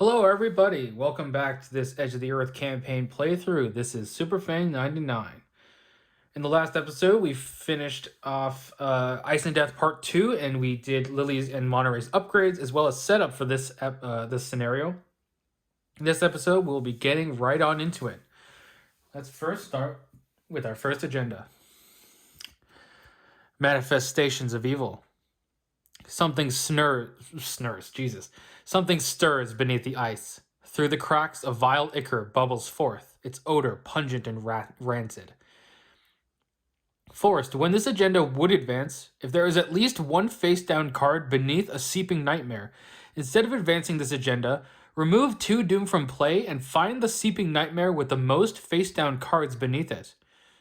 Hello, everybody. Welcome back to this Edge of the Earth campaign playthrough. This is SuperFang99. In the last episode, we finished off Ice and Death Part 2, and we did Lily's and Monterey's upgrades, as well as setup for this scenario. In this episode, we'll be getting right on into it. Let's first start with our first agenda. Manifestations of evil. Something Something stirs beneath the ice. Through the cracks, a vile ichor bubbles forth, its odor pungent and rancid. Forrest, when this agenda would advance, if there is at least one face-down card beneath a seeping nightmare, instead of advancing this agenda, remove 2 Doom from play and find the seeping nightmare with the most face-down cards beneath it.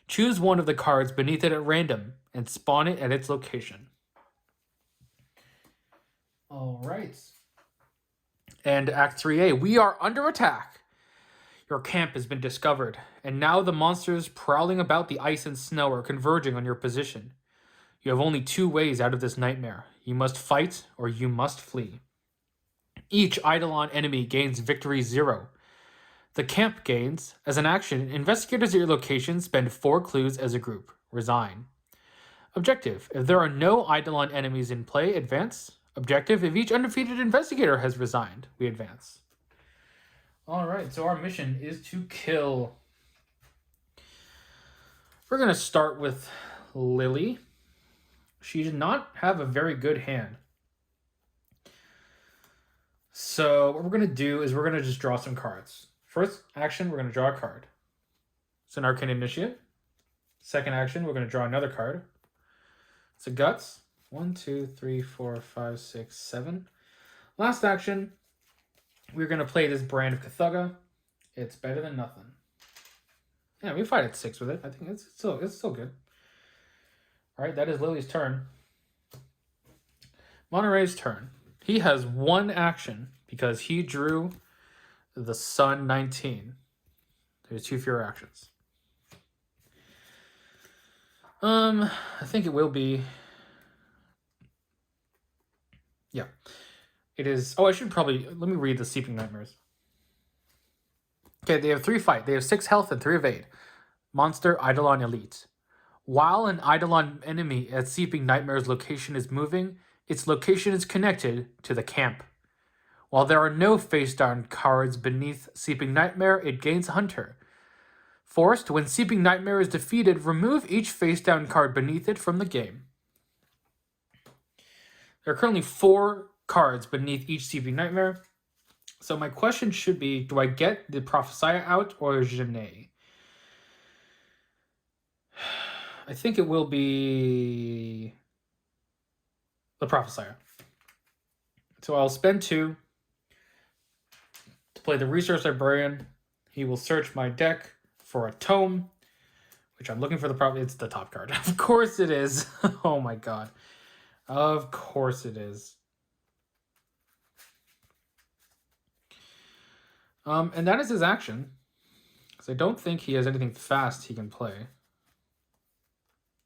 Choose one of the cards beneath it at random and spawn it at its location. All right. And Act 3A, we are under attack. Your camp has been discovered, and now the monsters prowling about the ice and snow are converging on your position. You have only 2 ways out of this nightmare. You must fight, or you must flee. Each Eidolon enemy gains victory 0. The camp gains, as an action, investigators at your location spend 4 clues as a group. Resign. Objective, if there are no Eidolon enemies in play, advance. Objective, if each undefeated investigator has resigned, we advance. Alright, so our mission is to kill. We're going to start with Lily. She did not have a very good hand. So what we're going to do is we're going to just draw some cards. First action, we're going to draw a card. It's an Arcane Initiate. Second action, we're going to draw another card. It's a Guts. 1, 2, 3, 4, 5, 6, 7. Last action, we're going to play this brand of Cthugga. It's better than nothing. Yeah, we fight at 6 with it. I think it's still good. All right, that is Lily's turn. Monterey's turn. He has 1 action because he drew the Sun 19. There's 2 fewer actions. I think it will be... Yeah, it is. Oh, I should probably, let me read the Seeping Nightmares. Okay, they have 3 fight. They have 6 health and 3 evade. Monster Eidolon Elite. While an Eidolon enemy at Seeping Nightmare's location is moving, its location is connected to the camp. While there are no face-down cards beneath Seeping Nightmare, it gains Hunter. Forced, when Seeping Nightmare is defeated, remove each face-down card beneath it from the game. There are currently 4 cards beneath each Seeping Nightmare. So my question should be, do I get the Prophesiah out or Genet? I think it will be the Prophesiah. So I'll spend 2 to play the Resource Librarian. He will search my deck for a tome, which I'm looking for it's the top card. Of course it is. Oh my god. Of course it is. And that is his action. Because I don't think he has anything fast he can play.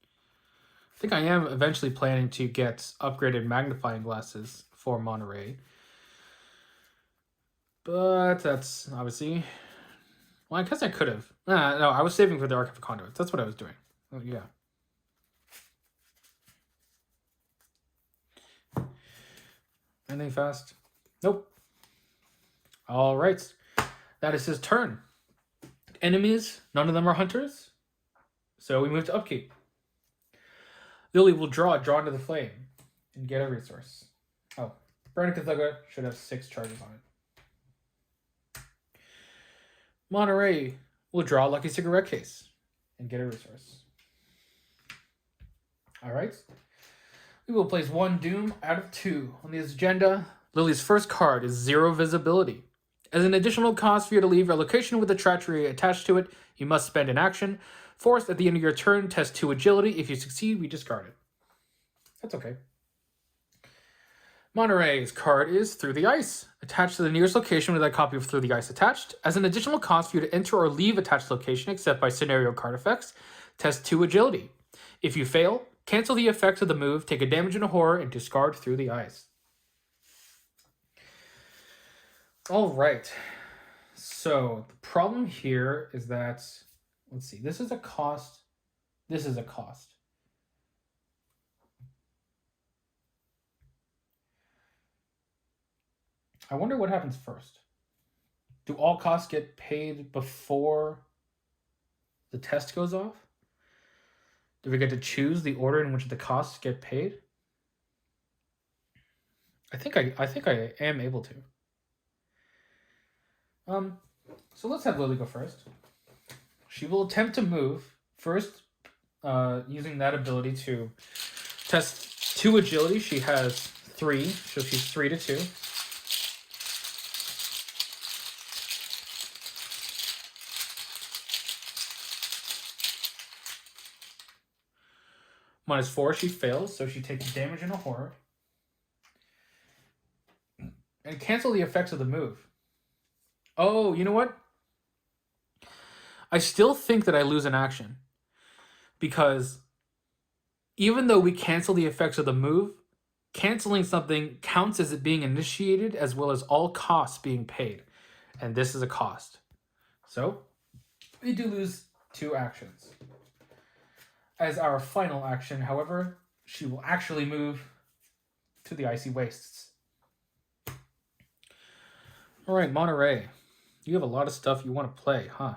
I think I am eventually planning to get upgraded magnifying glasses for Monterey. But that's obviously... Well, I guess I could have. No, I was saving for the Arkham Conduits. That's what I was doing. Oh, yeah. Anything fast? Nope. All right. That is his turn. Enemies, none of them are hunters. So we move to upkeep. Lily will draw into the flame and get a resource. Oh, Brandon Cthugga should have 6 charges on it. Monterey will draw a Lucky Cigarette Case and get a resource. All right. We will place 1 Doom out of 2 on this agenda. Lily's first card is 0 visibility. As an additional cost for you to leave your location with a treachery attached to it, you must spend an action. Forced, at the end of your turn, test 2 agility. If you succeed, we discard it. That's okay. Monterey's card is Through the Ice. Attached to the nearest location with a copy of Through the Ice attached. As an additional cost for you to enter or leave attached location except by scenario card effects, test 2 agility. If you fail, cancel the effects of the move, take a damage and a horror, and discard Through the Ice. All right. So the problem here is that, let's see, this is a cost. This is a cost. I wonder what happens first. Do all costs get paid before the test goes off? Do we get to choose the order in which the costs get paid? I think I am able to. So let's have Lily go first. She will attempt to move first, using that ability to test 2 agility. She has 3, so she's 3 to 2. -4, she fails, so she takes damage and a horror. And cancel the effects of the move. Oh, you know what? I still think that I lose an action. Because even though we cancel the effects of the move, canceling something counts as it being initiated as well as all costs being paid. And this is a cost. So, we do lose 2 actions. As our final action, however, she will actually move to the Icy Wastes. Alright, Monterey. You have a lot of stuff you want to play, huh?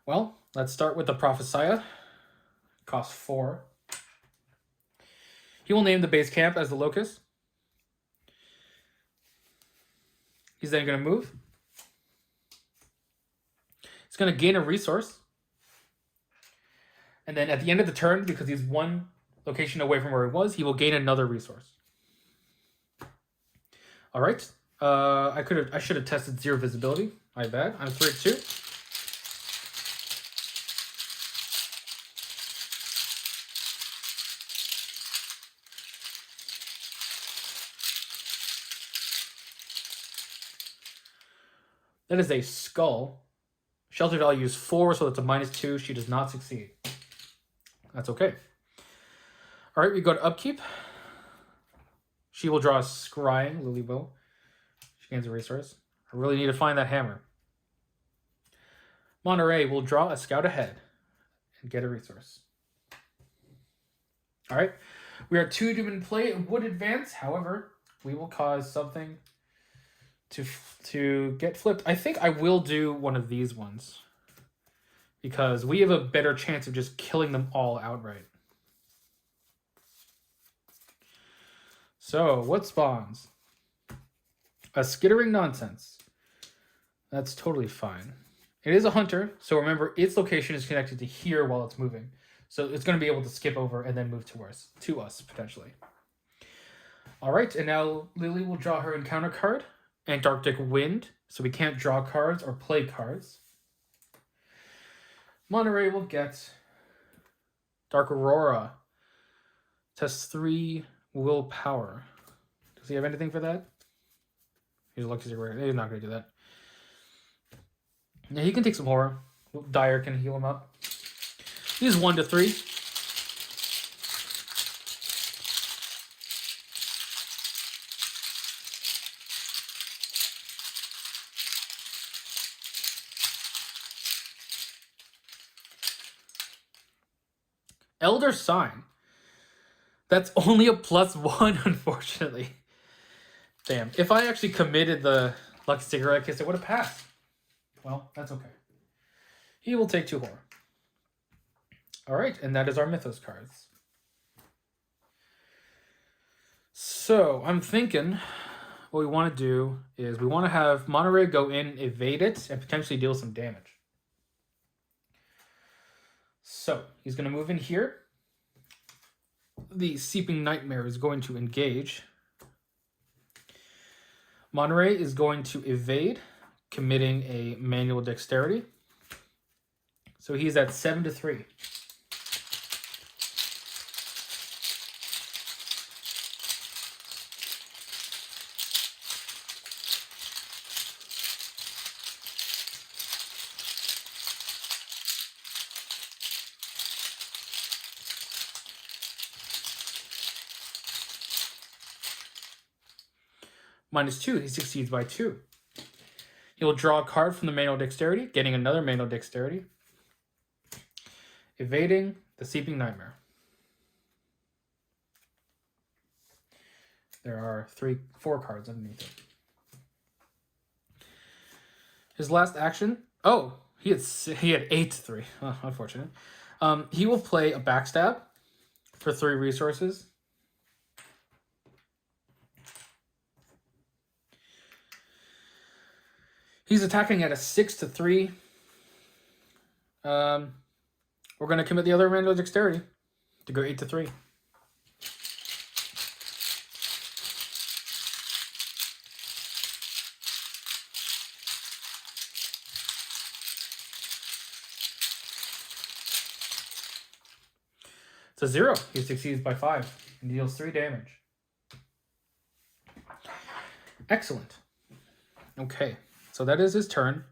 Well, let's start with the Prophesiah. Costs 4. He will name the base camp as the Locust. He's then going to move. He's going to gain a resource. And then at the end of the turn, because he's 1 location away from where he was, he will gain another resource. All right. I should have tested 0 visibility. My bad. I'm 3 to 2. That is a skull. Shelter value is 4, so that's a -2. She does not succeed. That's okay. All right, we go to upkeep. She will draw a scrying, Lily will. She gains a resource. I really need to find that hammer. Monterey will draw a scout ahead and get a resource. All right, we are 2 to in play. It would advance, however, we will cause something to get flipped. I think I will do one of these ones because we have a better chance of just killing them all outright. So, what spawns? A skittering nonsense. That's totally fine. It is a hunter, so remember its location is connected to here while it's moving. So it's going to be able to skip over and then move to us, potentially. All right, and now Lily will draw her encounter card. Antarctic Wind, so we can't draw cards or play cards. Monterey will get Dark Aurora. Test 3 willpower. Does he have anything for that? He's not going to do that. Yeah, he can take some horror. Dyer can heal him up. He's 1 to 3. Elder Sign. That's only a +1, unfortunately. Damn. If I actually committed the Lucky Cigarette Kiss, it would have passed. Well, that's okay. He will take 2 horror. Alright, and that is our Mythos cards. So, I'm thinking what we want to do is we want to have Monterey go in, evade it, and potentially deal some damage. So, he's going to move in here. The Seeping Nightmare is going to engage. Monterey is going to evade, committing a manual dexterity. So he's at 7 to 3. -2. He succeeds by 2. He will draw a card from the manual dexterity, getting another manual dexterity. Evading the Seeping Nightmare. There are 4 cards underneath it. His last action. Oh, he had 8-3. Oh, unfortunate. He will play a backstab for 3 resources. He's attacking at a 6-3. We're going to commit the other manual dexterity to go 8-3. It's a 0. He succeeds by 5 and deals 3 damage. Excellent. Okay, so that is his turn.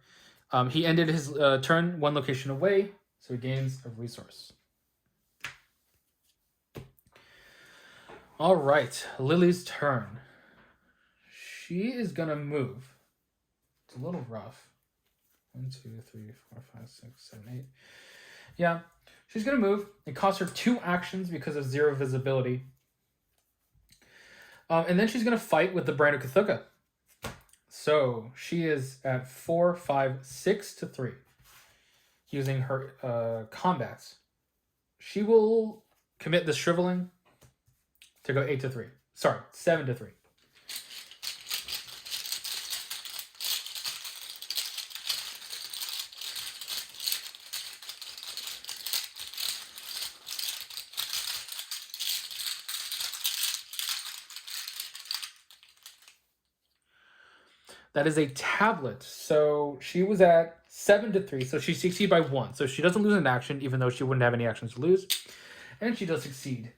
He ended his turn 1 location away, so he gains a resource. All right, Lily's turn. She is going to move. It's a little rough. 1, 2, 3, 4, 5, 6, 7, 8. Yeah. She's going to move. It costs her 2 actions because of 0 visibility. And then she's going to fight with the Brand of Cthulhu. So she is at 4, 5, 6-3. Using her combats. She will commit the Shriveling to go 8-3. Sorry, 7-3. That is a tablet. So she was at 7-3. So she succeeded by 1. So she doesn't lose an action, even though she wouldn't have any actions to lose. And she does succeed.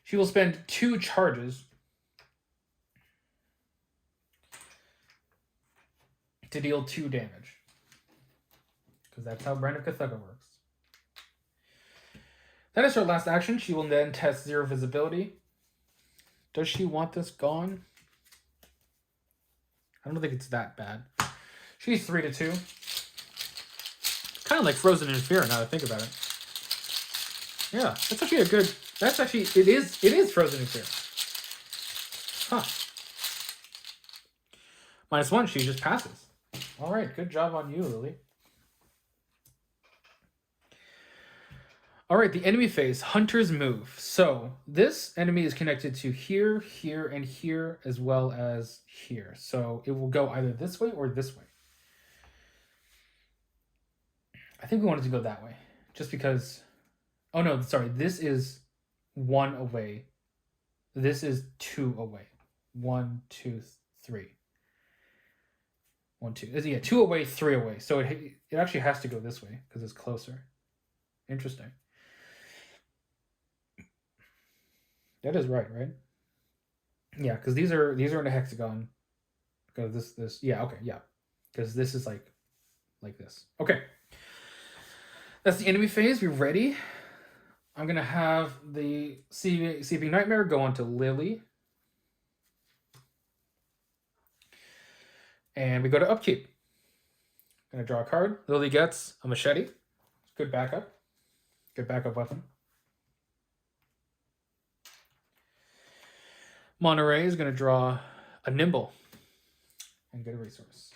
She will spend 2 charges to deal 2 damage. Because that's how Brand of Cthulhu works. That is her last action. She will then test 0 visibility. Does she want this gone? I don't think it's that bad. She's 3-2. Kind of like Frozen in Fear now that I think about it. Yeah, that's actually a good... That's actually... It is Frozen in Fear. Huh. -1, she just passes. All right, good job on you, Lily. All right, the enemy phase, Hunter's Move. So this enemy is connected to here, here, and here, as well as here. So it will go either this way or this way. I think we wanted to go that way, just because... Oh, no, sorry. This is 1 away. This is 2 away. 1, 2, 3. 1, 2. Yeah, 2 away, 3 away. So it actually has to go this way because it's closer. Interesting. That is right? Yeah, because these are in a hexagon. Because this. Yeah, okay, yeah. Because this is like this. Okay. That's the enemy phase. We're ready. I'm gonna have the Seeping Nightmare go on to Lily. And we go to upkeep. Gonna draw a card. Lily gets a machete. Good backup. Good backup weapon. Monterey is going to draw a Nimble and get a resource.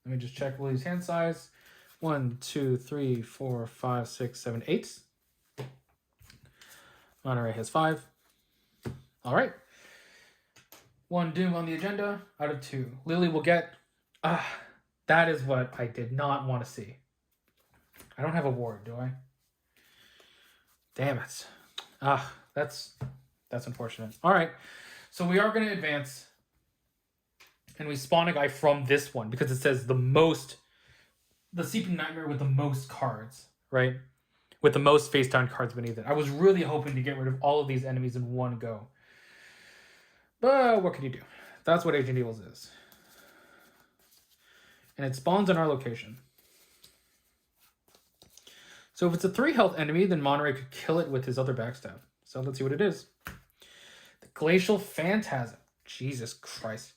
Let me just check Lily's hand size. 1, 2, 3, 4, 5, 6, 7, 8. Monterey has 5. All right. 1 Doom on the agenda out of 2. Lily will get... that is what I did not want to see. I don't have a ward, do I? Damn it. That's unfortunate. All right. So we are going to advance. And we spawn a guy from this one because it says the Seeping Nightmare with the most cards, right? With the most face down cards beneath it. I was really hoping to get rid of all of these enemies in one go. But what can you do? That's what Agent Evil's is. And it spawns in our location. So if it's a 3 health enemy, then Monterey could kill it with his other backstab. So let's see what it is. The Glacial Phantasm. Jesus Christ.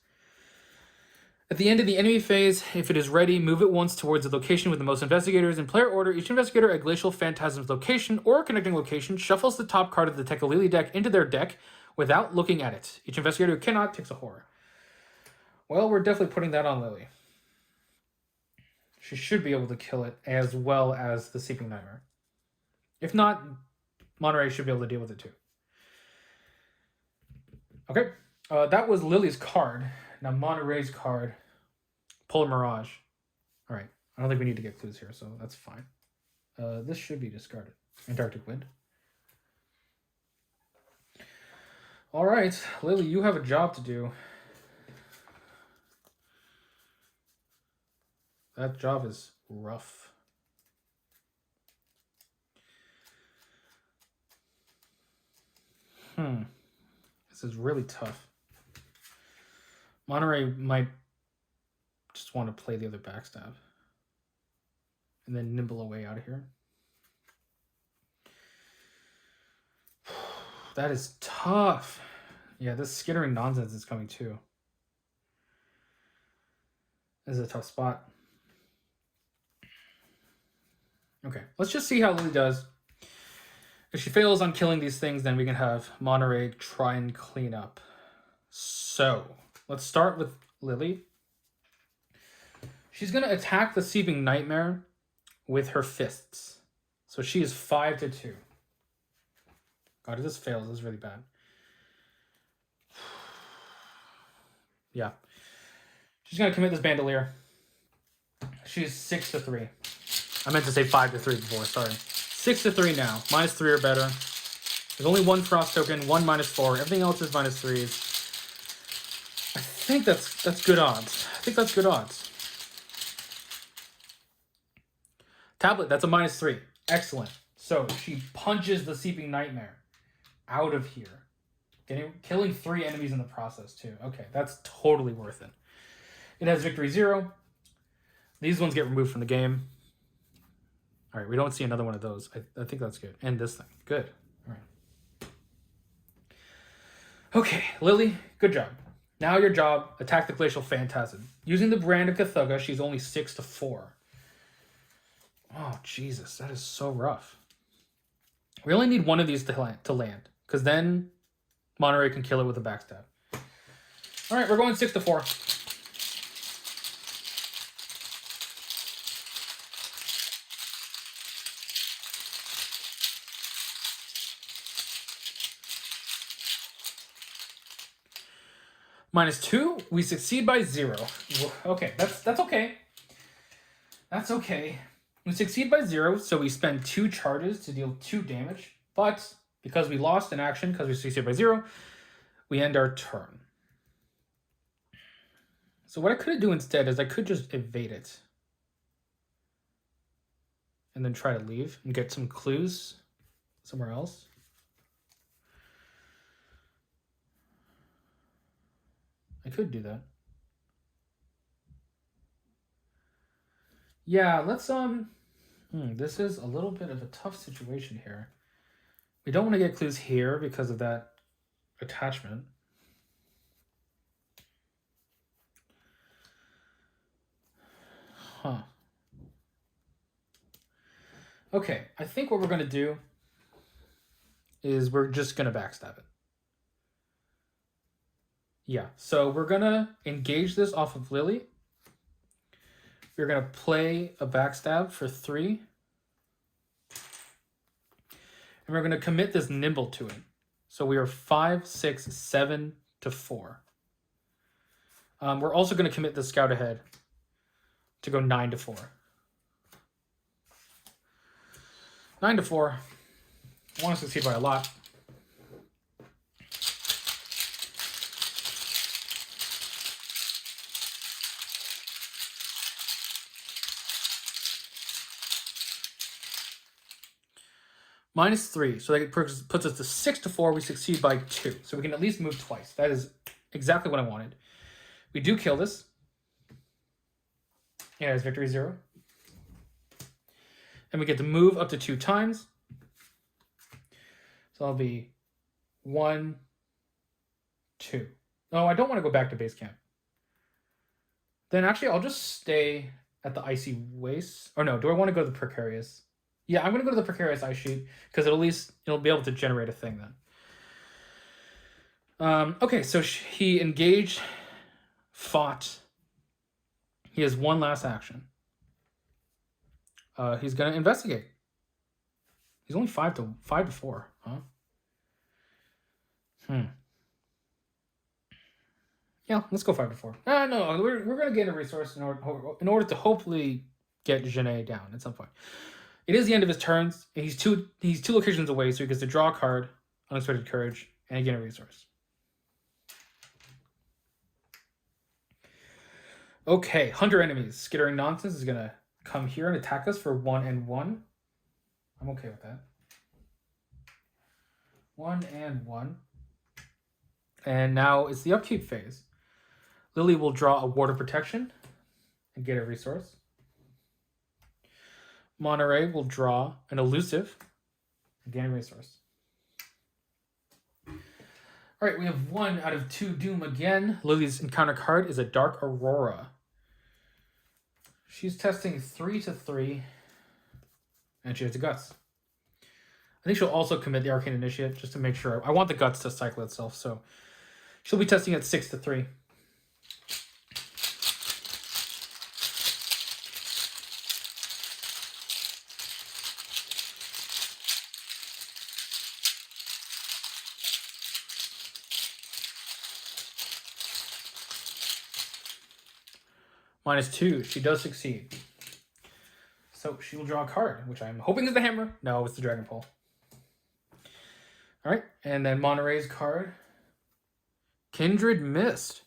At the end of the enemy phase, if it is ready, move it once towards the location with the most investigators. In player order, each investigator at Glacial Phantasm's location or connecting location shuffles the top card of the Tekalili deck into their deck without looking at it. Each investigator who cannot takes a horror. Well, we're definitely putting that on Lily. She should be able to kill it as well as the Seeping Nightmare. If not, Monterey should be able to deal with it too. Okay, that was Lily's card. Now Monterey's card. Polar Mirage. All right. I don't think we need to get clues here, so that's fine. This should be discarded. Antarctic Wind. All right, Lily, you have a job to do. That job is rough. This is really tough. Monterey might just want to play the other backstab and then nimble away out of here. That is tough. Yeah, this skittering nonsense is coming too. This is a tough spot. Okay, let's just see how Lily does. If she fails on killing these things, then we can have Monterey try and clean up. So, let's start with Lily. She's going to attack the Seeping Nightmare with her fists. So she is 5-2. God, if this fails, this is really bad. Yeah. She's going to commit this Bandolier. She's 6-3. I meant to say 5-3 before, sorry. 6-3 now. -3 or better. There's only one Frost token, one -4. Everything else is -3s. I think that's good odds. I think that's good odds. Tablet, that's a -3. Excellent. So she punches the Seeping Nightmare out of here. Killing 3 enemies in the process too. Okay, that's totally worth it. It has victory 0. These ones get removed from the game. All right, we don't see another one of those. I think that's good. And this thing. Good. All right. Okay, Lily, good job. Now your job, attack the Glacial Phantasm. Using the brand of Cthugha, she's only 6-4. Oh, Jesus, that is so rough. We only need one of these to land, because then Monterey can kill it with a backstab. All right, we're going 6-4. -2, we succeed by 0. Okay, that's okay. That's okay. We succeed by 0, so we spend 2 charges to deal 2 damage. But because we lost an action, because we succeed by 0, we end our turn. So what I could do instead is I could just evade it. And then try to leave and get some clues somewhere else. I could do that. Yeah, let's, this is a little bit of a tough situation here. We don't want to get clues here because of that attachment. Huh. Okay, I think what we're going to do is we're just going to backstab it. Yeah, so we're going to engage this off of Lily. We're going to play a backstab for 3. And we're going to commit this nimble to it. So we are 5, 6, 7-4. We're also going to commit the scout ahead to go 9-4. 9-4. I want to succeed by a lot. -3, so that puts us to 6-4. We succeed by 2, so we can at least move twice. That is exactly what I wanted. We do kill this. Yeah, it's victory 0. And we get to move up to 2 times. So that'll be 1, 2. No, I don't want to go back to base camp. Then actually, I'll just stay at the Icy Waste. Or no, do I want to go to the Precarious? Yeah, I'm going to go to the Precarious Ice Sheet because at least it'll be able to generate a thing then. Okay, so he engaged, fought. He has one last action. He's going to investigate. He's only 5 to 4, huh? Yeah, let's go 5 to 4. No, we're going to gain a resource in order to hopefully get Genet down at some point. It is the end of his turns. He's two locations away, so he gets to draw a card, Unexpected Courage, and gain a resource. Okay, Hunter Enemies. Skittering Nonsense is going to come here and attack us for 1 and 1. I'm okay with that. 1 and 1. And now it's the upkeep phase. Lily will draw a Ward of Protection and get a resource. Monterey will draw an Elusive and gain a resource. All right, we have 1 out of 2 Doom again. Lily's encounter card is a Dark Aurora. She's testing 3 to 3, and she has the Guts. I think she'll also commit the Arcane Initiate just to make sure. I want the Guts to cycle itself, so she'll be testing at 6 to 3. -2. She does succeed. So she will draw a card, which I'm hoping is the Hammer. No, it's the Dragon Pole. All right, and then Monterey's card, Kindred Mist.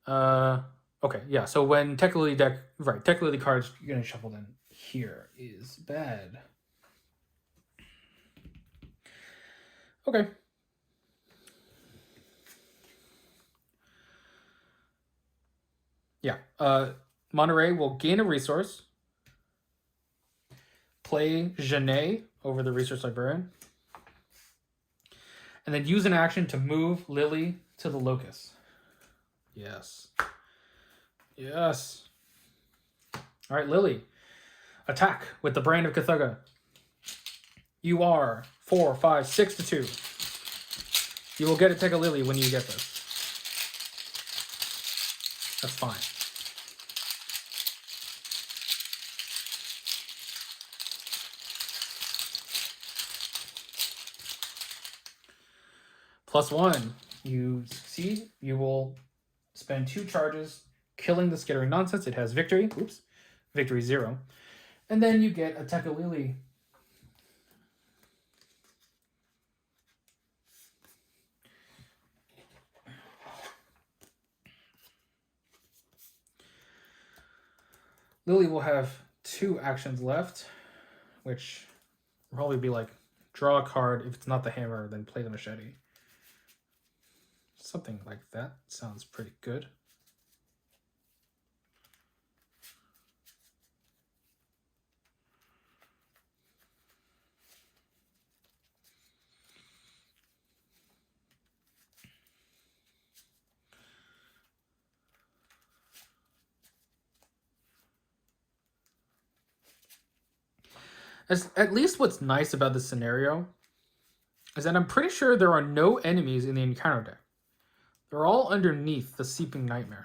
Okay, yeah. So when Tech Lily cards you're gonna shuffle them here is bad. Okay. Yeah. Monterey will gain a resource. Play Genet over the Resource Librarian. And then use an action to move Lily to the Locust. Yes. Yes. All right, Lily. Attack with the Brand of Cthugha. You are 4, 5, 6 to 2. You will get a Take a Lily when you get this. That's fine. +1. You succeed. You will spend 2 charges killing the Skittering Nonsense. It has victory. Oops. Victory 0. And then you get a Take a Lily. Lily will have 2 actions left, which will probably be like draw a card. If it's not the Hammer, then play the Machete. Something like that sounds pretty good. At least what's nice about this scenario is that I'm pretty sure there are no enemies in the encounter deck. They're all underneath the Seeping Nightmares.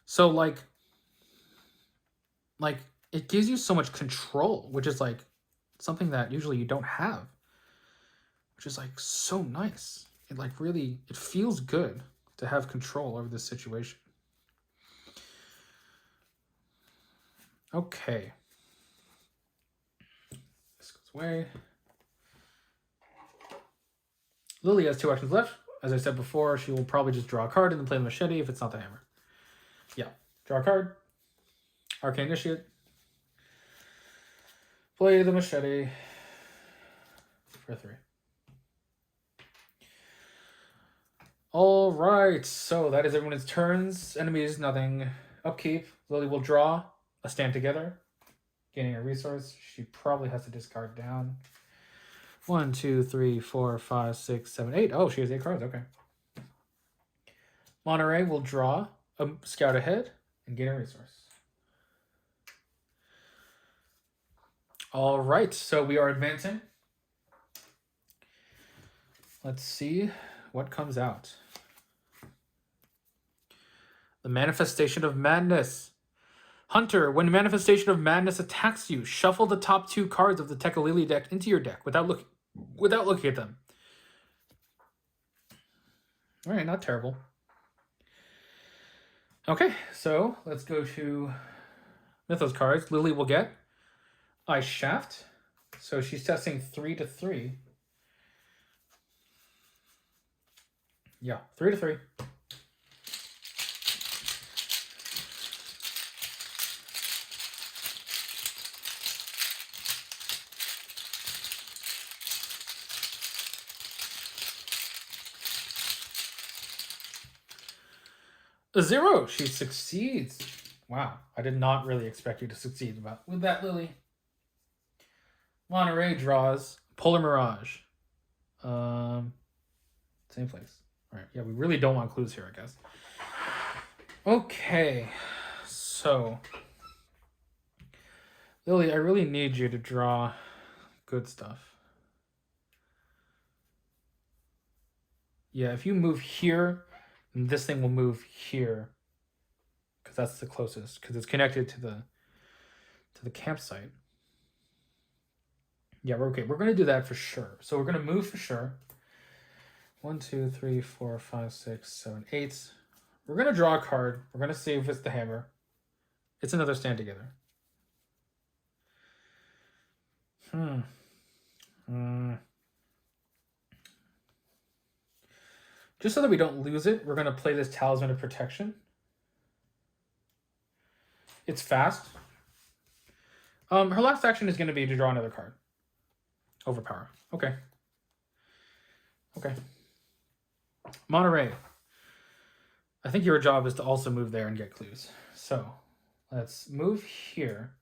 So like it gives you so much control, which is like something that usually you don't have, which is like so nice. It like really, it feels good to have control over this situation. Okay. This goes away. Lily has 2 actions left. As I said before, she will probably just draw a card and then play the Machete if it's not the Hammer. Yeah. Draw a card. Arcane Initiate. Play the Machete for 3. All right. So that is everyone's turns. Enemies, nothing. Upkeep. Lily will draw a Stand Together. Gaining a resource. She probably has to discard down. 1, 2, 3, 4, 5, 6, 7, 8. Oh, she has 8 cards. Okay. Monterey will draw a scout ahead and gain a resource. All right, so we are advancing. Let's see what comes out. The Manifestation of Madness. Hunter, when Manifestation of Madness attacks you, shuffle the top 2 cards of the Tekalili deck into your deck without looking at them. All right, not terrible. Okay, so let's go to Mythos cards. Lily will get Ice Shaft. So she's testing 3 to 3. Yeah, 3 to 3. A 0. She succeeds. Wow, I did not really expect you to succeed with that, Lily. Monterey draws Polar Mirage. Same place. All right. Yeah, we really don't want clues here, I guess. Okay. So, Lily, I really need you to draw good stuff. Yeah, if you move here, this thing will move here because that's the closest, because it's connected to the campsite. Yeah, we're okay. We're going to do that for sure. So we're going to move for sure. 1, 2, 3, 4, 5, 6, 7, 8. We're going to draw a card. We're going to see if it's the hammer. It's another stand together. Just so that we don't lose it, we're going to play this Talisman of Protection. It's fast. Her last action is going to be to draw another card. Overpower. Okay. Okay. Monterey. I think your job is to also move there and get clues. So let's move here.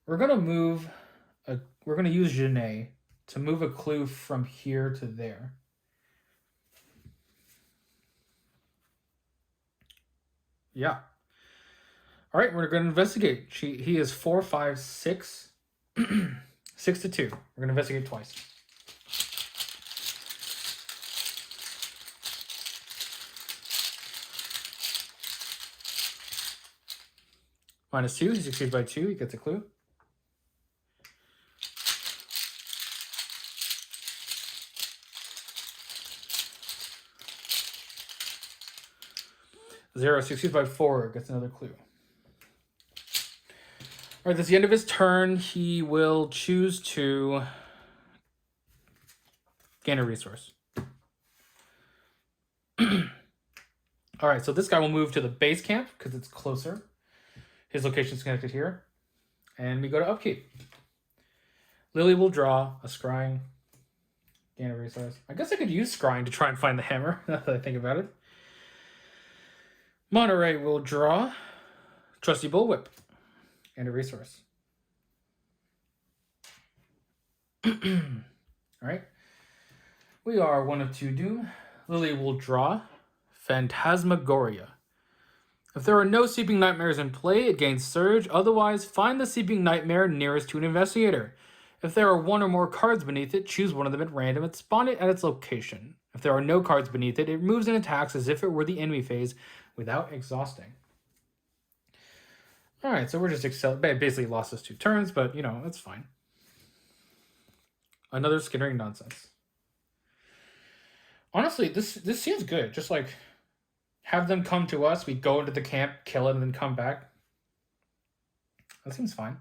We're going to move we're going to use Janae to move a clue from here to there. Yeah. All right, we're going to investigate. He is 4, 5, 6. 6 to 2. We're going to investigate twice. -2. He succeeds by 2. He gets a clue. Zero succeeds by 4. Gets another clue. All right, that's the end of his turn. He will choose to gain a resource. All right, so this guy will move to the base camp because it's closer. His location is connected here. And we go to upkeep. Lily will draw a scrying, gain a resource. I guess I could use scrying to try and find the hammer, now that I think about it. Monterey will draw Trusty Bullwhip and a resource. All right. We are 1 of 2 doom. Lily will draw Phantasmagoria. If there are no Sleeping Nightmares in play, it gains Surge. Otherwise, find the Sleeping Nightmare nearest to an investigator. If there are 1 or more cards beneath it, choose one of them at random and spawn it at its location. If there are no cards beneath it, it moves and attacks as if it were the enemy phase without exhausting. All right, so we're just basically lost us 2 turns, but, you know, that's fine. Another skittering nonsense. Honestly, this seems good. Just like have them come to us, we go into the camp, kill it, and then come back. That seems fine.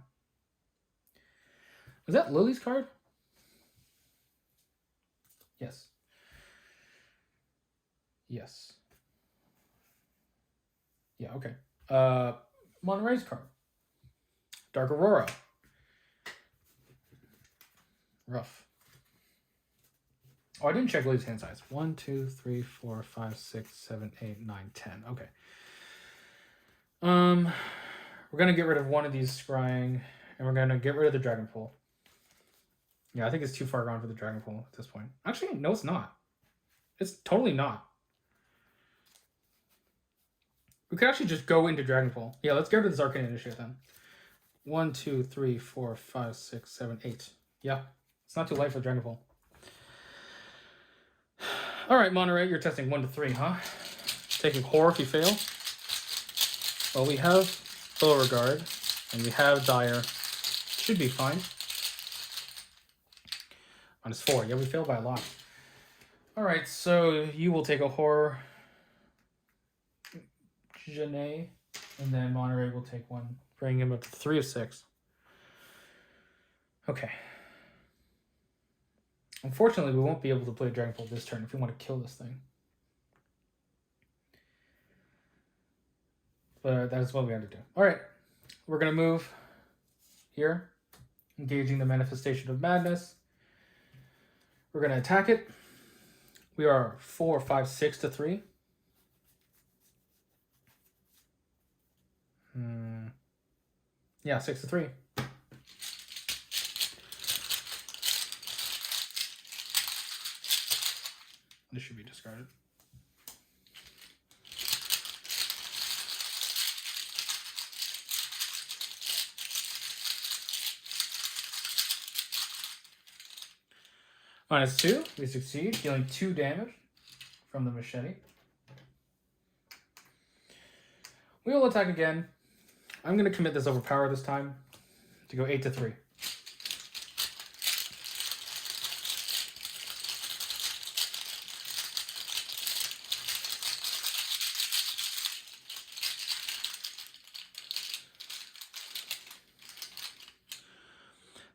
Is that Lily's card? Yes. Yes. Yeah, okay. Monterey's card. Dark Aurora. Rough. Oh, I didn't check Lily's hand size. 1, 2, 3, 4, 5, 6, 7, 8, 9, 10. Okay. We're gonna get rid of one of these scrying, and we're gonna get rid of the Dragon Pool. Yeah, I think it's too far gone for the Dragon Pool at this point. Actually, no, it's not. It's totally not. We could actually just go into Dragonfall. Yeah, let's get rid of this Arcane Initiative then. 1, 2, 3, 4, 5, 6, 7, 8. Yeah, it's not too light for Dragonfall. All right, Monterey, you're testing 1 to 3, huh? Taking Horror if you fail. Well, we have Beauregard, and we have Dire. Should be fine. -4. Yeah, we failed by a lot. All right, so you will take a Horror, Janae, and then Monterey will take 1, bringing him up to 3 of 6. Okay. Unfortunately, we won't be able to play Dragonfall this turn if we want to kill this thing. But that is what we have to do. All right, we're going to move here, engaging the Manifestation of Madness. We're going to attack it. We are 4, 5, 6 to 3. Yeah, 6 to 3. This should be discarded. -2, we succeed, dealing 2 damage from the machete. We will attack again. I'm going to commit this overpower this time to go 8 to 3.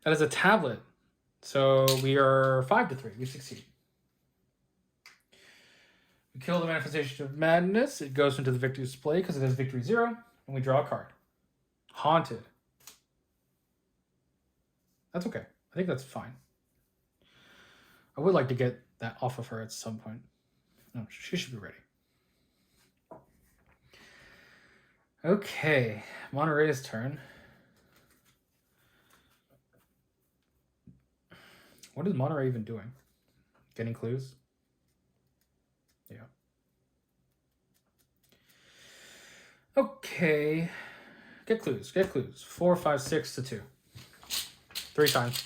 That is a tablet. So we are 5 to 3. We succeed. We kill the Manifestation of Madness. It goes into the victory display because it has victory 0. And we draw a card. Haunted. That's okay. I think that's fine. I would like to get that off of her at some point. No, she should be ready. Okay. Monterey's turn. What is Monterey even doing? Getting clues? Yeah. Okay. Get clues. Get clues. 4, 5, 6 to 2. 3 times.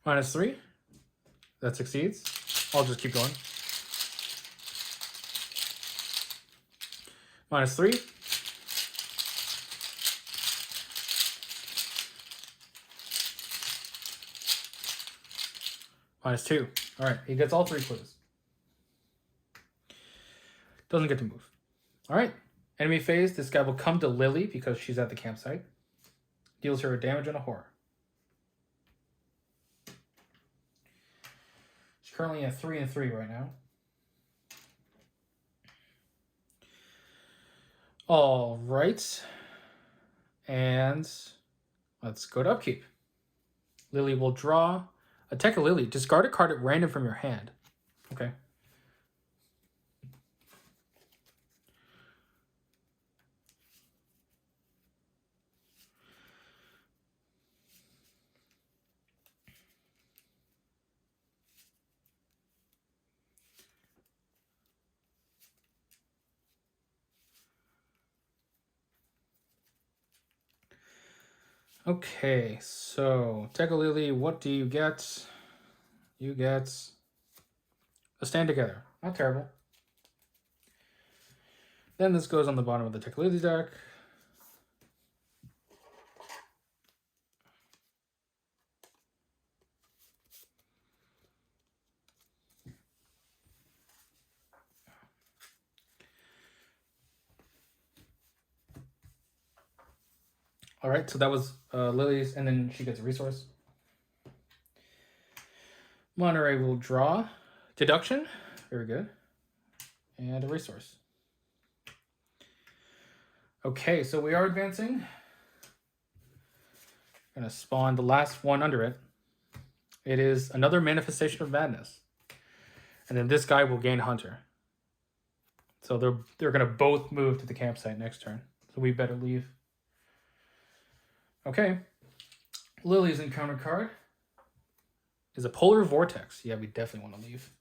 -3. That succeeds. I'll just keep going. -3. -2. All right, he gets all 3 clues. Doesn't get to move. All right, enemy phase. This guy will come to Lily because she's at the campsite. Deals her a damage and a horror. She's currently at 3 and 3 right now. All right, and let's go to upkeep. Lily will draw. Attack a Lily. Discard a card at random from your hand. Okay. Okay, so Techa Lily, what do you get? You get a Stand Together. Not terrible. Then this goes on the bottom of the Techa Lily deck. All right, so that was Lily's, and then she gets a resource. Monterey will draw. Deduction. Very good. And a resource. Okay, so we are advancing. I'm going to spawn the last one under it. It is another Manifestation of Madness. And then this guy will gain Hunter. So they're going to both move to the campsite next turn. So we better leave. Okay. Lily's encounter card is a Polar Vortex. Yeah, we definitely want to leave.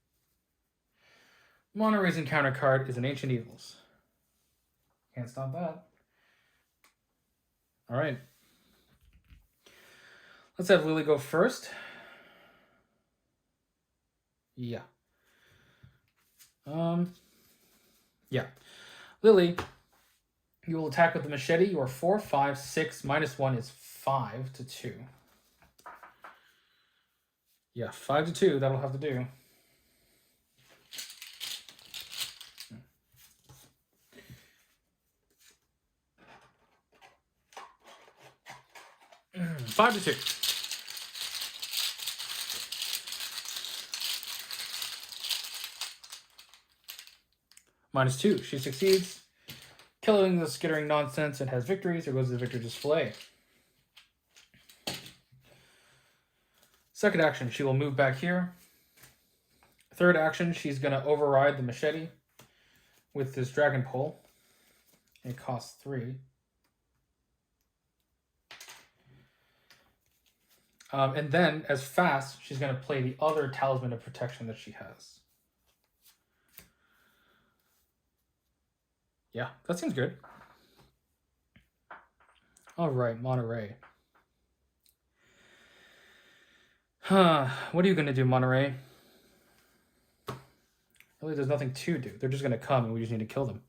Monterey's encounter card is an Ancient Evils. Can't stop that. All right. Let's have Lily go first. Yeah. Yeah. Lily, you will attack with the machete. You are 4, 5, 6. -1 is 5 to 2. Yeah, 5 to 2. That'll have to do. Five to 2. -2. She succeeds. Killing the skittering nonsense and has victories. There goes the victory display. Second action, she will move back here. Third action, she's going to override the machete with this dragon pole. It costs 3. And then, as fast, she's going to play the other Talisman of Protection that she has. Yeah, that seems good. All right, Monterey. What are you going to do, Monterey? Really, there's nothing to do. They're just going to come, and we just need to kill them.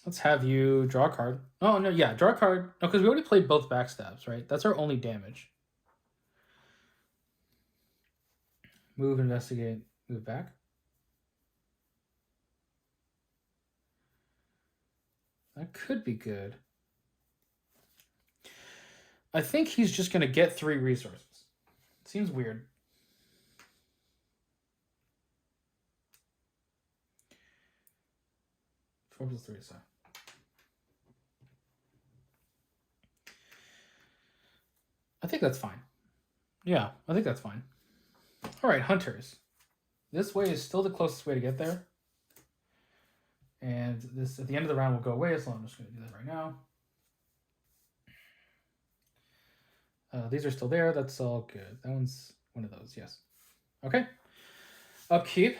Let's have you draw a card. Oh, no, yeah, draw a card. No, because we already played both backstabs, right? That's our only damage. Move, investigate, move back. That could be good. I think he's just going to get 3 resources. Seems weird. Four plus 3, so. I think that's fine. Yeah, I think that's fine. All right, hunters. This way is still the closest way to get there. And this, at the end of the round, will go away, so I'm just going to do that right now. These are still there. That's all good. That one's one of those, yes. Okay. Upkeep.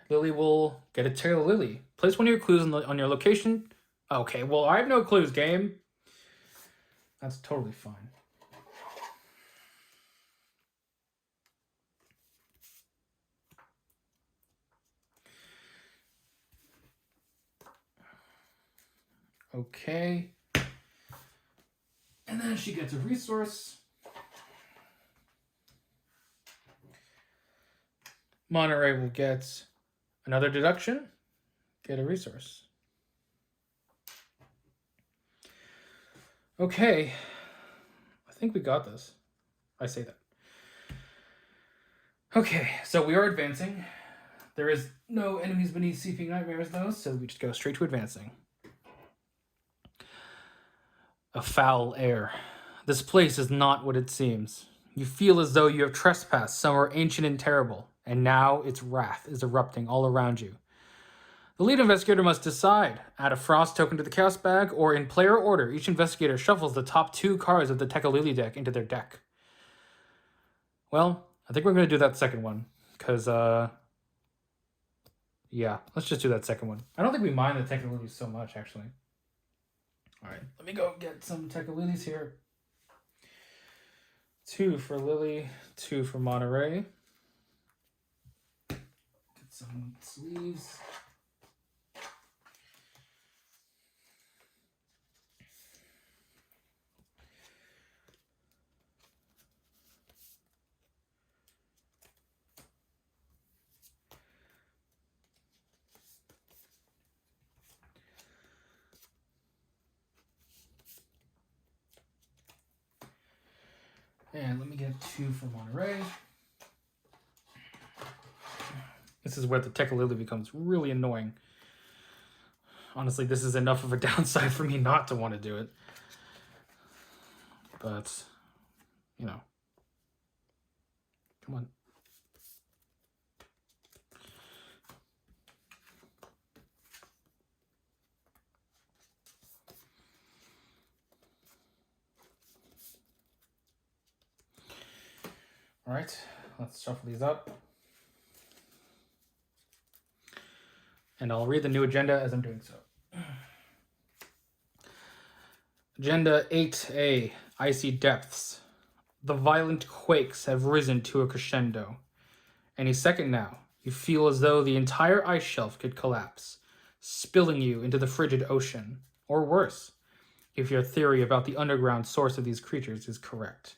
Lily will get a Tail Lily. Place one of your clues on your location. Okay, well, I have no clues, game. That's totally fine. Okay. And then she gets a resource. Monterey will get another deduction. Get a resource. Okay. I think we got this. I say that. Okay, so we are advancing. There is no enemies beneath Seeping Nightmares, though, so we just go straight to advancing. A foul air. This place is not what it seems. You feel as though you have trespassed somewhere ancient and terrible, and now its wrath is erupting all around you. The lead investigator must decide. Add a frost token to the chaos bag, or in player order, each investigator shuffles the top 2 cards of the Tekalili deck into their deck. Well, I think we're going to do that second one, because, yeah, let's just do that second one. I don't think we mind the Tekalili so much, actually. All right, let me go get some Tekalilis here. 2 for Lily, 2 for Monterey. Get some sleeves. And let me get 2 for Monterey. This is where the Tekalili becomes really annoying. Honestly, this is enough of a downside for me not to want to do it. But, you know. Come on. All right, let's shuffle these up. And I'll read the new agenda as I'm doing so. Agenda 8A, Icy Depths. The violent quakes have risen to a crescendo. Any second now, you feel as though the entire ice shelf could collapse, spilling you into the frigid ocean. Or worse, if your theory about the underground source of these creatures is correct.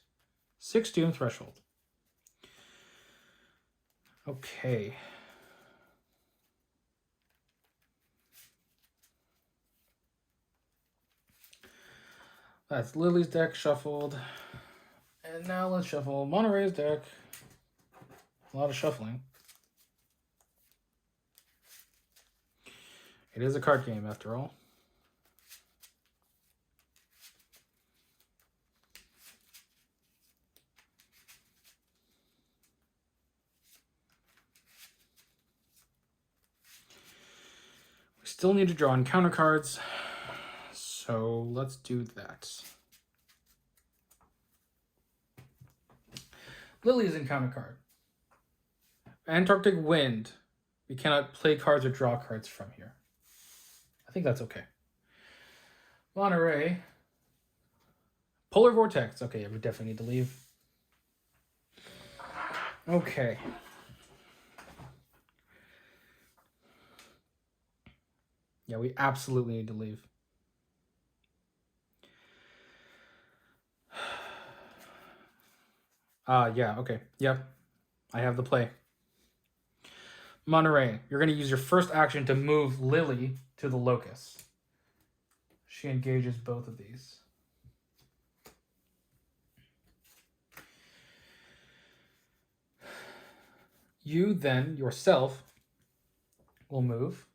6 doom threshold. Okay. That's Lily's deck shuffled. And now let's shuffle Monterey's deck. A lot of shuffling. It is a card game after all. We still need to draw encounter cards. So let's do that. Lily's encounter card. Antarctic Wind. We cannot play cards or draw cards from here. I think that's okay. Monterey. Polar Vortex. Okay, we definitely need to leave. Okay. Yeah, we absolutely need to leave. Yeah, okay. Yep. I have the play. Monterey, you're going to use your first action to move Lily to the locus. She engages both of these. You then, yourself, will move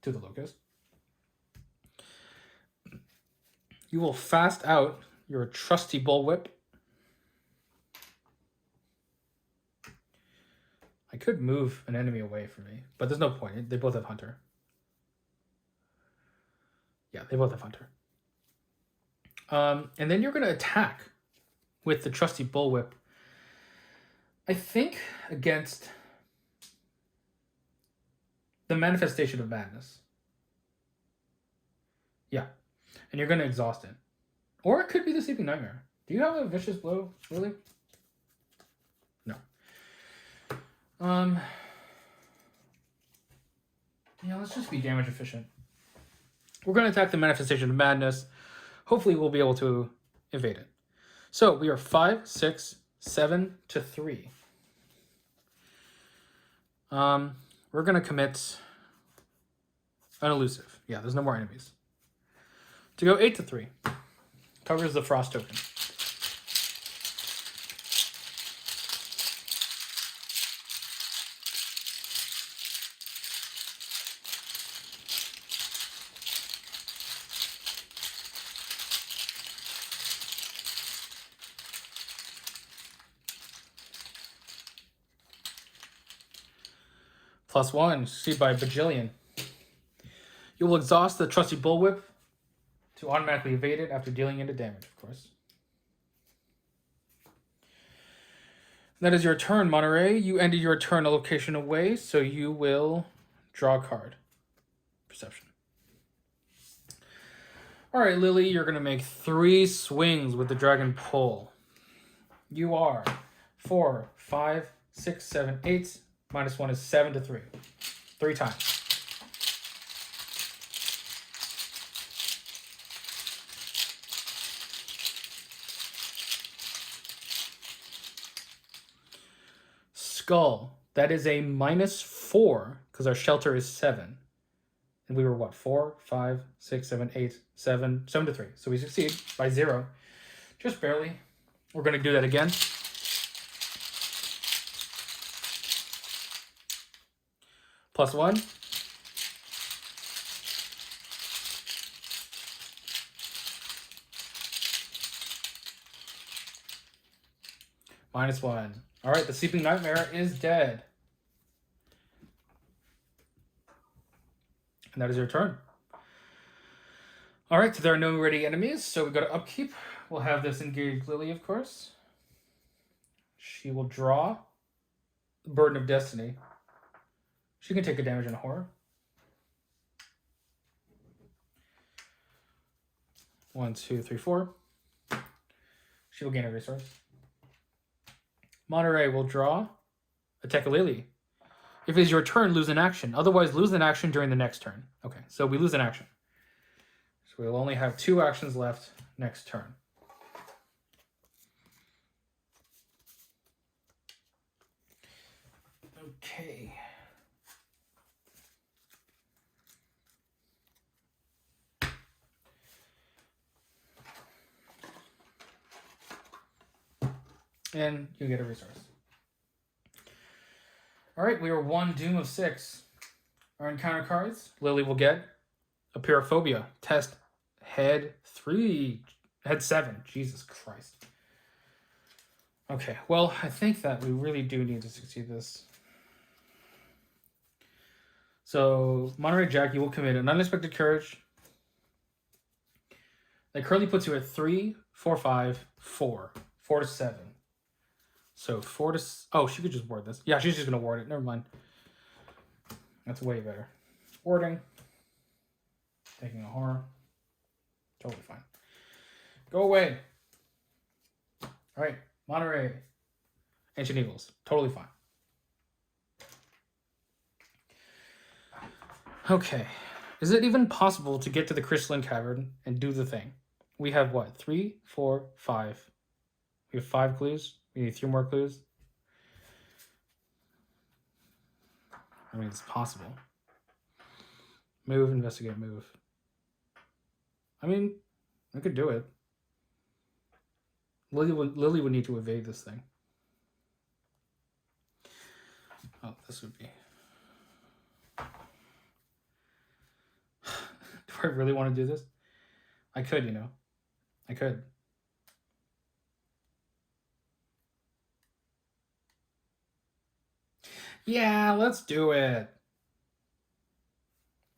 to the locus. You will fast out your trusty bullwhip. I could move an enemy away from me, but there's no point. They both have Hunter. Yeah, they both have Hunter. And then you're going to attack with the trusty bullwhip. I think against the Manifestation of Madness. Yeah. And you're going to exhaust it. Or it could be the Sleeping Nightmare. Do you have a Vicious Blow, really? No. Yeah, let's just be damage efficient. We're going to attack the Manifestation of Madness. Hopefully we'll be able to evade it. So we are 5, 6, 7 to 3. We're going to commit an elusive. Yeah, there's no more enemies. To go 8 to 3. Covers the frost token. +1, succeed by a bajillion. You will exhaust the trusty bullwhip to automatically evade it after dealing into damage, of course. That is your turn, Monterey. You ended your turn a location away, so you will draw a card. Perception. All right, Lily, you're going to make 3 swings with the dragon pole. You are 4, 5, 6, 7, 8. -1 is 7 to 3. 3 times. Skull. That is a -4 because our shelter is 7. And we were what? 4, 5, 6, 7, 8, 7. 7 to 3. So we succeed by 0. Just barely. We're going to do that again. +1. -1. All right, the Sleeping Nightmare is dead. And that is your turn. All right, so there are no ready enemies, so we go to upkeep. We'll have this engage Lily, of course. She will draw Burden of Destiny. She can take a damage in a horror. 1, 2, 3, 4. She will gain a resource. Monterey will draw a Tekalili. If it is your turn, lose an action. Otherwise, lose an action during the next turn. Okay, so we lose an action. So we'll only have 2 actions left next turn. Okay. And you get a resource. All right, we are 1 Doom of 6. Our encounter cards. Lily will get a Pyrophobia. Test head 3. Head 7. Jesus Christ. Okay, well, I think that we really do need to succeed this. So, Monterey Jack, you will commit an unexpected courage. That currently puts you at 3, 4, 5, 4. 4 to 7. So 4 to... Oh, she could just ward this. Yeah, she's just going to ward it. Never mind. That's way better. Warding. Taking a horror. Totally fine. Go away. All right. Monterey. Ancient Eagles. Totally fine. Okay. Is it even possible to get to the Crystalline Cavern and do the thing? We have what? 3, 4, 5. We have 5 clues. We need 3 more clues. I mean, it's possible. Move, investigate, move. I mean, I could do it. Lily would need to evade this thing. Oh, this would be... Do I really want to do this? I could, you know. I could. Yeah, let's do it.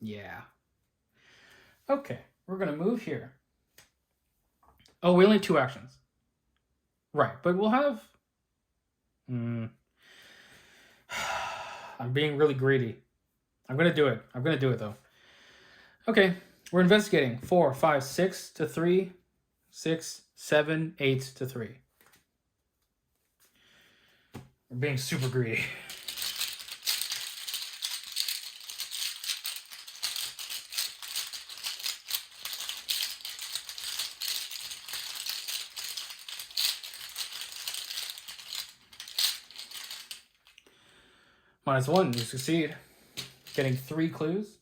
Yeah. Okay, we're going to move here. Oh, we only have 2 actions. Right, but we'll have... I'm being really greedy. I'm going to do it. I'm going to do it, though. Okay, we're investigating. 4, 5, 6 to 3. 6, 7, 8 to 3. We're being super greedy. -1, you succeed. Getting 3 clues.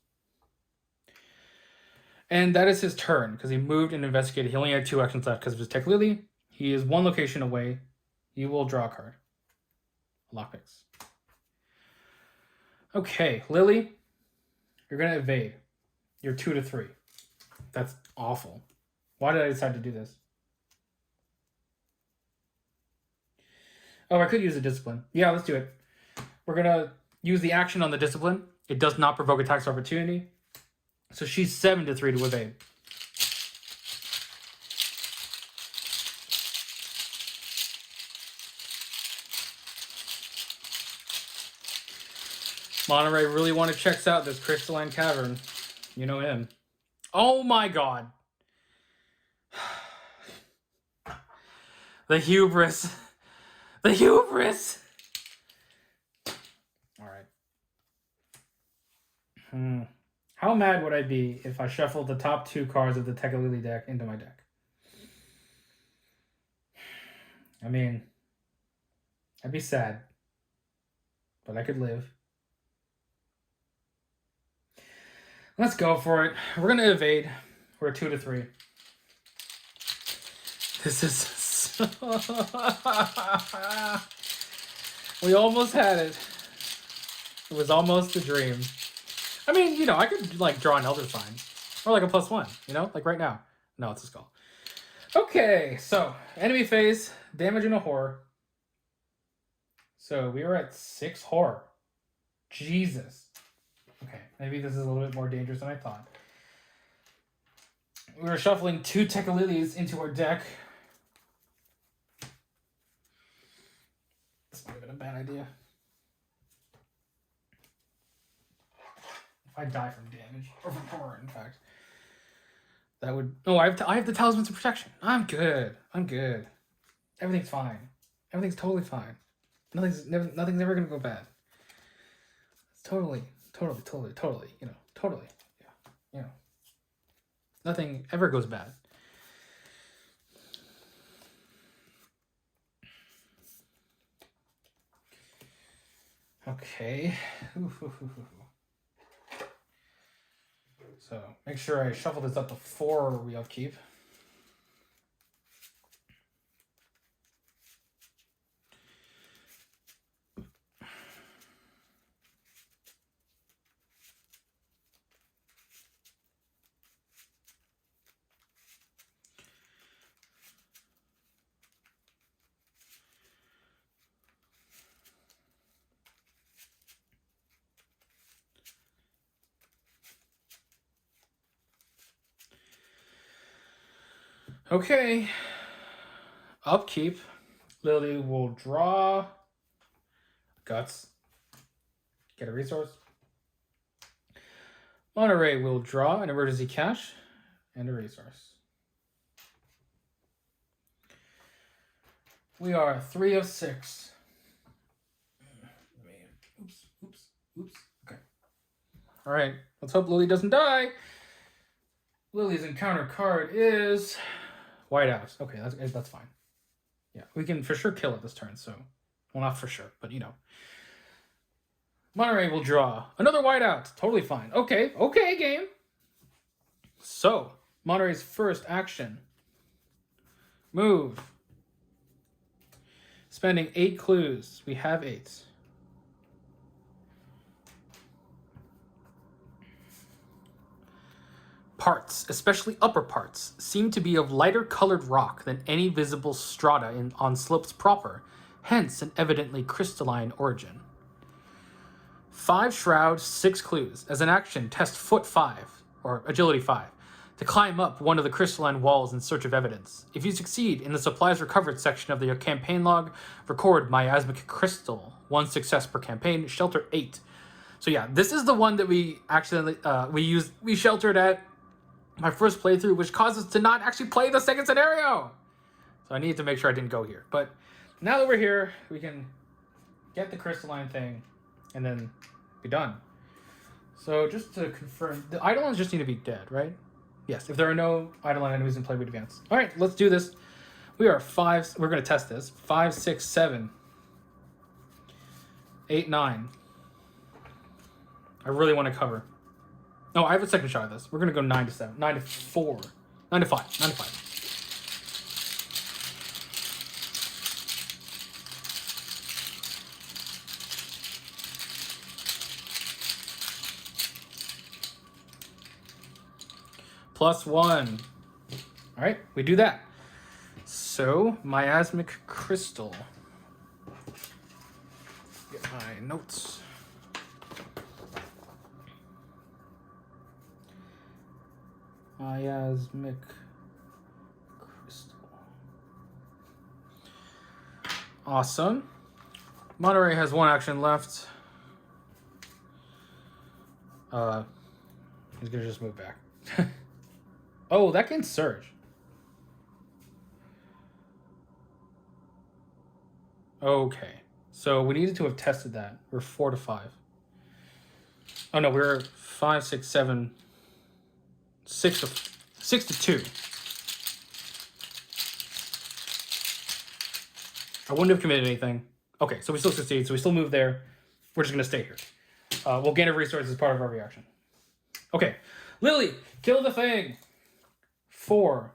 And that is his turn, because he moved and investigated. He only had 2 actions left because of his Tech Lily. He is 1 location away. You will draw a card. Lockpicks. Okay, Lily, you're going to evade. You're 2 to 3. That's awful. Why did I decide to do this? Oh, I could use a discipline. Yeah, let's do it. We're going to use the action on the discipline. It does not provoke attacks of opportunity. So she's 7 to 3 to evade. Monterey really want to check out this Crystalline Cavern. You know him. Oh my god. The hubris. The hubris. Alright. How mad would I be if I shuffled the top 2 cards of the Tekalili deck into my deck? I mean, I'd be sad. But I could live. Let's go for it. We're going to evade. We're 2 to 3. This is... So... We almost had it. It was almost a dream. I mean, you know, I could, like, draw an Elder Sign. Or, like, a +1, you know? Like, right now. No, it's a skull. Okay, so, enemy phase, damage and a horror. So, we are at 6 horror. Jesus. Okay, maybe this is a little bit more dangerous than I thought. We were shuffling 2 Tekalilis into our deck. idea. If I die from damage, or from horror, in fact, that would. Oh, I have the talismans of protection. I'm good. Everything's fine. Everything's totally fine. Nothing's ever gonna go bad. It's totally. Totally. Yeah. Nothing ever goes bad. Okay. So make sure I shuffle this up before we upkeep. Okay. Upkeep. Lily will draw Guts. Get a resource. Monterey will draw an emergency cash and a resource. We are 3 of 6. Oops. Okay. All right. Let's hope Lily doesn't die. Lily's encounter card is Whiteout. Okay, that's fine. Yeah, we can for sure kill it this turn. So, well, not for sure, but you know. Monterey will draw another Whiteout. Totally fine. Okay, game. So, Monterey's first action. Move. Spending 8 clues. We have 8. Parts, especially upper parts, seem to be of lighter colored rock than any visible strata on slopes proper, hence an evidently crystalline origin. 5 shroud, 6 clues. As an action, test foot 5, or agility 5, to climb up one of the crystalline walls in search of evidence. If you succeed, in the supplies recovered section of your campaign log, record miasmic crystal. 1 success per campaign, shelter 8. So yeah, this is the one that we accidentally, we sheltered at my first playthrough, which caused us to not actually play the second scenario. So I need to make sure I didn't go here. But now that we're here, we can get the crystalline thing and then be done. So just to confirm, the Eidolons just need to be dead, right? Yes, if there are no Eidolon enemies in play, we advance. All right, let's do this. We are 5, we're going to test this. 5, 6, 7, 8, 9. I really want to cover. No, I have a second shot at this. We're going to go 9 to 7. 9 to 4. 9 to 5. 9 to 5. +1. All right, we do that. So, miasmic crystal. Get my notes. Miasmic crystal. Awesome. Monterey has 1 action left. He's gonna just move back. Oh, that can surge. Okay. So we needed to have tested that. We're 4 to 5. Oh no, we're 5, 6, 7, 6 to 2. I wouldn't have committed anything. Okay, so we still succeed. So we still move there. We're just gonna stay here. We'll gain a resource as part of our reaction. Okay, Lily, kill the thing. 4,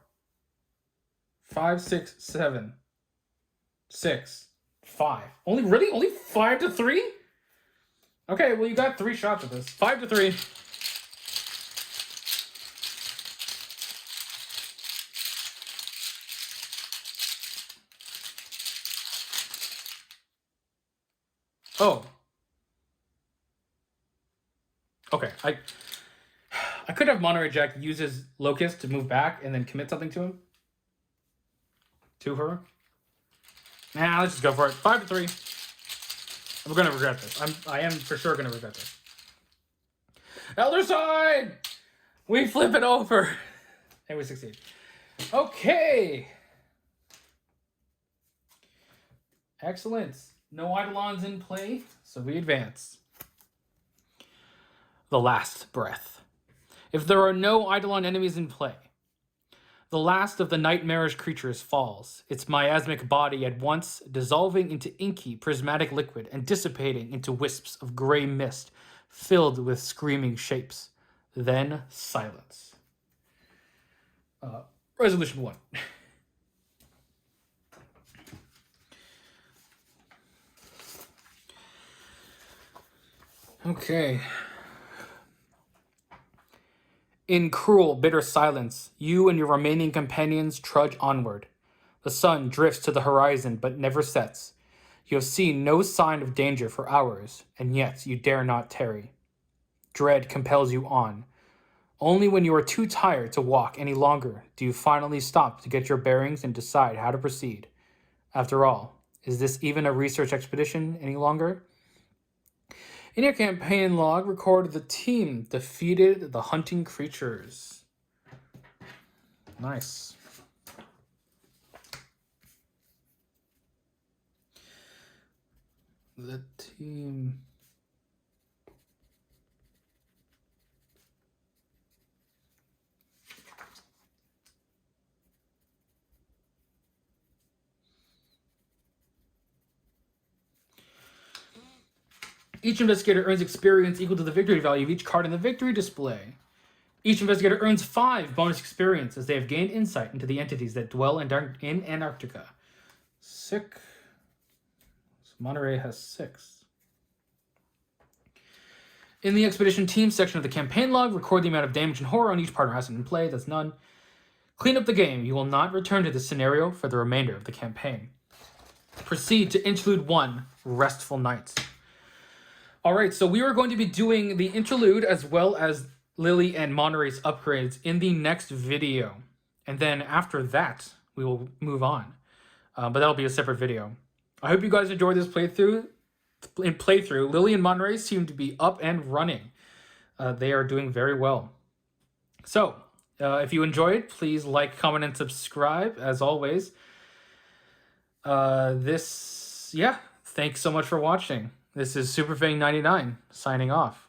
5, 6, 7, 6, 5. Only 5 to 3? Okay, well you got 3 shots at this. 5 to 3. Oh. Okay, I could have Monterey Jack use his Locust to move back and then commit something to him. To her. Nah, let's just go for it. 5 to 3. We're gonna regret this. I am for sure gonna regret this. Elder sign! We flip it over. And we succeed. Okay. Excellent. No Eidolons in play, so we advance. The last breath. If there are no Eidolon enemies in play, the last of the nightmarish creatures falls, its miasmic body at once dissolving into inky, prismatic liquid and dissipating into wisps of gray mist filled with screaming shapes. Then silence. Resolution 1. Okay. In cruel, bitter silence, you and your remaining companions trudge onward. The sun drifts to the horizon but never sets. You have seen no sign of danger for hours, and yet you dare not tarry. Dread compels you on. Only when you are too tired to walk any longer do you finally stop to get your bearings and decide how to proceed. After all, is this even a research expedition any longer? In your campaign log, record the team defeated the hunting creatures. Nice. The team... Each investigator earns experience equal to the victory value of each card in the victory display. Each investigator earns 5 bonus experience as they have gained insight into the entities that dwell in Antarctica. Sick. So Monterey has 6. In the expedition team section of the campaign log, record the amount of damage and horror on each partner asset in play. That's none. Clean up the game. You will not return to this scenario for the remainder of the campaign. Proceed to Interlude 1, Restful Nights. All right, so we are going to be doing the interlude as well as Lily and Monterey's upgrades in the next video. And then after that, we will move on. But that'll be a separate video. I hope you guys enjoyed this playthrough. Lily and Monterey seem to be up and running. They are doing very well. So, if you enjoyed, please like, comment, and subscribe, as always. Thanks so much for watching. This is SuperFang99 signing off.